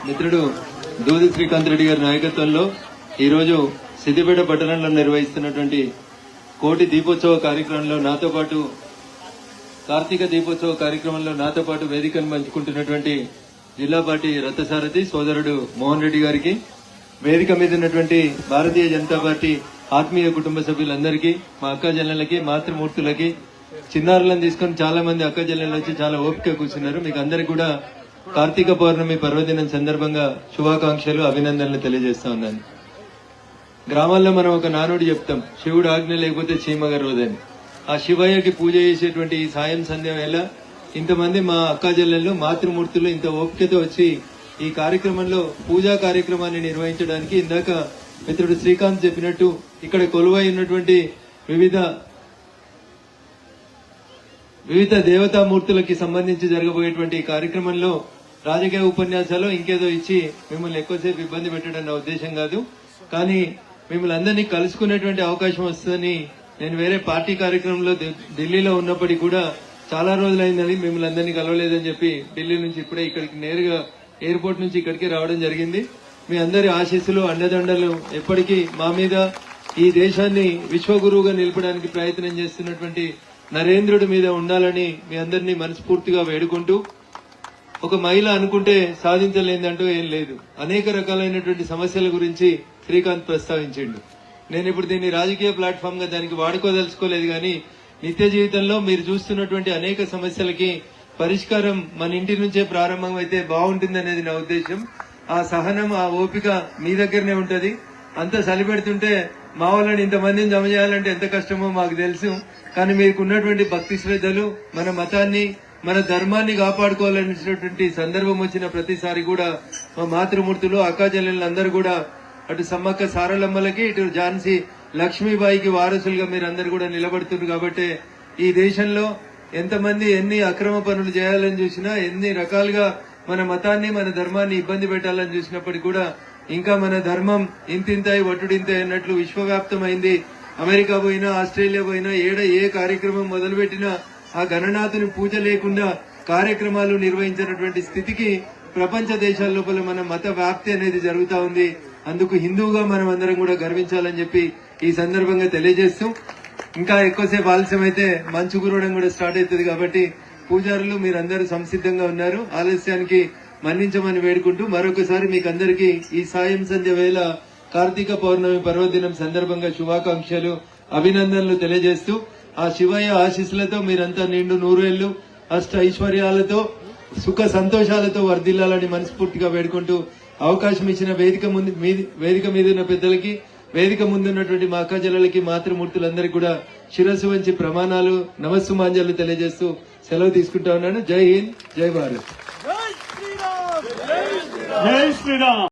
మిత్రుడు దూది శ్రీకాంత్ రెడ్డి గారి నాయకత్వంలో ఈరోజు సిద్దిపేట పట్టణంలో నిర్వహిస్తున్నటువంటి కోటి దీపోత్సవ కార్యక్రమంలో నాతో పాటు కార్తీక దీపోత్సవ కార్యక్రమంలో నాతో పాటు వేదికను పంచుకుంటున్నటువంటి జిల్లా పార్టీ రథసారథి సోదరుడు మోహన్ రెడ్డి గారికి, వేదిక మీద ఉన్నటువంటి భారతీయ జనతా పార్టీ ఆత్మీయ కుటుంబ సభ్యులందరికీ, మా అక్క చెల్లెళ్ళకి, మాతృమూర్తులకి, చిన్నారులను తీసుకుని చాలా మంది అక్క చెల్లెళ్ళు వచ్చి చాలా ఓపిక కూర్చున్నారు. మీకు అందరికి కూడా కార్తీక పౌర్ణమి పర్వదినం సందర్భంగా శుభాకాంక్షలు, అభినందనలు తెలియజేస్తా ఉన్నాను. గ్రామాల్లో మనం ఒక నానుడి చెప్తాం, శివుడు ఆజ్ఞ లేకపోతే చీమగ రోజని. ఆ శివయ్యకి పూజ చేసేటువంటి ఈ సాయం సంధ్య వేళ ఇంతమంది మా అక్క చెల్లెళ్ళు, మాతృమూర్తులు ఇంత ఓపికతో వచ్చి ఈ కార్యక్రమంలో పూజా కార్యక్రమాన్ని నిర్వహించడానికి ఇందాక మిత్రుడు శ్రీకాంత్ చెప్పినట్టు ఇక్కడ కొలువై ఉన్నటువంటి వివిధ దేవతామూర్తులకి సంబంధించి జరగబోయేటువంటి కార్యక్రమంలో రాజకీయ ఉపన్యాసాలు ఇంకేదో ఇచ్చి మిమ్మల్ని ఎక్కువసేపు ఇబ్బంది పెట్టడం నా ఉద్దేశం కాదు. కానీ మిమ్మల్ని అందరినీ కలుసుకునేటువంటి అవకాశం వస్తుందని నేను వేరే పార్టీ కార్యక్రమంలో ఢిల్లీలో ఉన్నప్పటికీ కూడా చాలా రోజులైందని మిమ్మల్ని అందరినీ కలవలేదని చెప్పి ఢిల్లీ నుంచి ఇప్పుడే ఇక్కడికి నేరుగా ఎయిర్పోర్ట్ నుంచి ఇక్కడికి రావడం జరిగింది. మీ అందరి ఆశీస్సులు, అండదండలు ఎప్పటికీ మా మీద, ఈ దేశాన్ని విశ్వగురువుగా నిలపడానికి ప్రయత్నం చేస్తున్నటువంటి నరేంద్రుడి మీద ఉండాలని మీ అందరినీ మనస్ఫూర్తిగా వేడుకుంటూ, ఒక మహిళ అనుకుంటే సాధించలేదంటూ ఏం లేదు. అనేక రకాలైనటువంటి సమస్యల గురించి శ్రీకాంత్ ప్రస్తావించిండు. నేను ఇప్పుడు దీన్ని రాజకీయ ప్లాట్ఫామ్ గా దానికి వాడుకోదలుచుకోలేదు, కానీ నిత్య జీవితంలో మీరు చూస్తున్నటువంటి అనేక సమస్యలకి పరిష్కారం మన ఇంటి నుంచే ప్రారంభం అయితే బాగుంటుందనేది నా ఉద్దేశం. ఆ సహనం, ఆ ఓపిక మీ దగ్గరనే ఉంటది. అంత సలిపెడుతుంటే మా వాళ్ళని ఇంతమందిని జమ చేయాలంటే ఎంత కష్టమో మాకు తెలుసు. కానీ మీకు ఉన్నటువంటి భక్తి శ్రద్ధలు, మన మతాన్ని, మన ధర్మాన్ని కాపాడుకోవాలనేటువంటి సందర్భం వచ్చిన ప్రతిసారి కూడా మా మాతృమూర్తులు, అక్కా చెల్లెళ్ళందరూ కూడా అటు సమ్మక్క సారలమ్మలకి, ఇటు ఝాన్సీ లక్ష్మీబాయికి వారసులుగా మీరు అందరు కూడా నిలబడుతున్నారు. కాబట్టి ఈ దేశంలో ఎంతమంది ఎన్ని అక్రమ పనులు చేయాలని చూసినా, ఎన్ని రకాలుగా మన మతాన్ని, మన ధర్మాన్ని ఇబ్బంది పెట్టాలని చూసినప్పటికీ కూడా ఇంకా మన ధర్మం ఇంతింతాయి వట్టుడింతాయి అన్నట్లు విశ్వవ్యాప్తమైంది. అమెరికా పోయినా, ఆస్ట్రేలియా పోయినా, ఏ కార్యక్రమం మొదలుపెట్టినా ఆ గణనాథుని పూజ లేకుండా కార్యక్రమాలు నిర్వహించినటువంటి స్థితికి ప్రపంచ దేశాల లోపల మన మత వ్యాప్తి అనేది జరుగుతా ఉంది. అందుకు హిందువుగా మనం అందరం కూడా గర్వించాలని చెప్పి ఈ సందర్భంగా తెలియజేస్తూ, ఇంకా ఎక్కువసేపు ఆలస్యం అయితే మంచు కురవడం కూడా స్టార్ట్ అవుతుంది. కాబట్టి పూజారులు మీరందరూ సంసిద్ధంగా ఉన్నారు. ఆలస్యానికి మన్నించమని వేడుకుంటూ మరొకసారి మీకు అందరికీ ఈ సాయం సంధ్య వేళ కార్తీక పౌర్ణమి పర్వదినం సందర్భంగా శుభాకాంక్షలు, అభినందనలు తెలియజేస్తూ, ఆ శివయ్య ఆశీస్సులతో మీరంతా నిండు నూరేళ్లు అష్ట ఐశ్వర్యాలతో, సుఖ సంతోషాలతో వర్ధిల్లాలని మనస్ఫూర్తిగా వేడుకుంటూ, అవకాశం ఇచ్చిన వేదిక మీద ఉన్న పెద్దలకి, వేదిక ముందున్నటువంటి మా అక్క చెల్లెలకి, మాతృమూర్తులందరికీ కూడా శిరస్సు వంచి ప్రమాణాలు, నమస్సుమాంజలు తెలియజేస్తూ సెలవు తీసుకుంటా ఉన్నాను. జై హింద్, జై భారత్. జై శ్రీరామ్.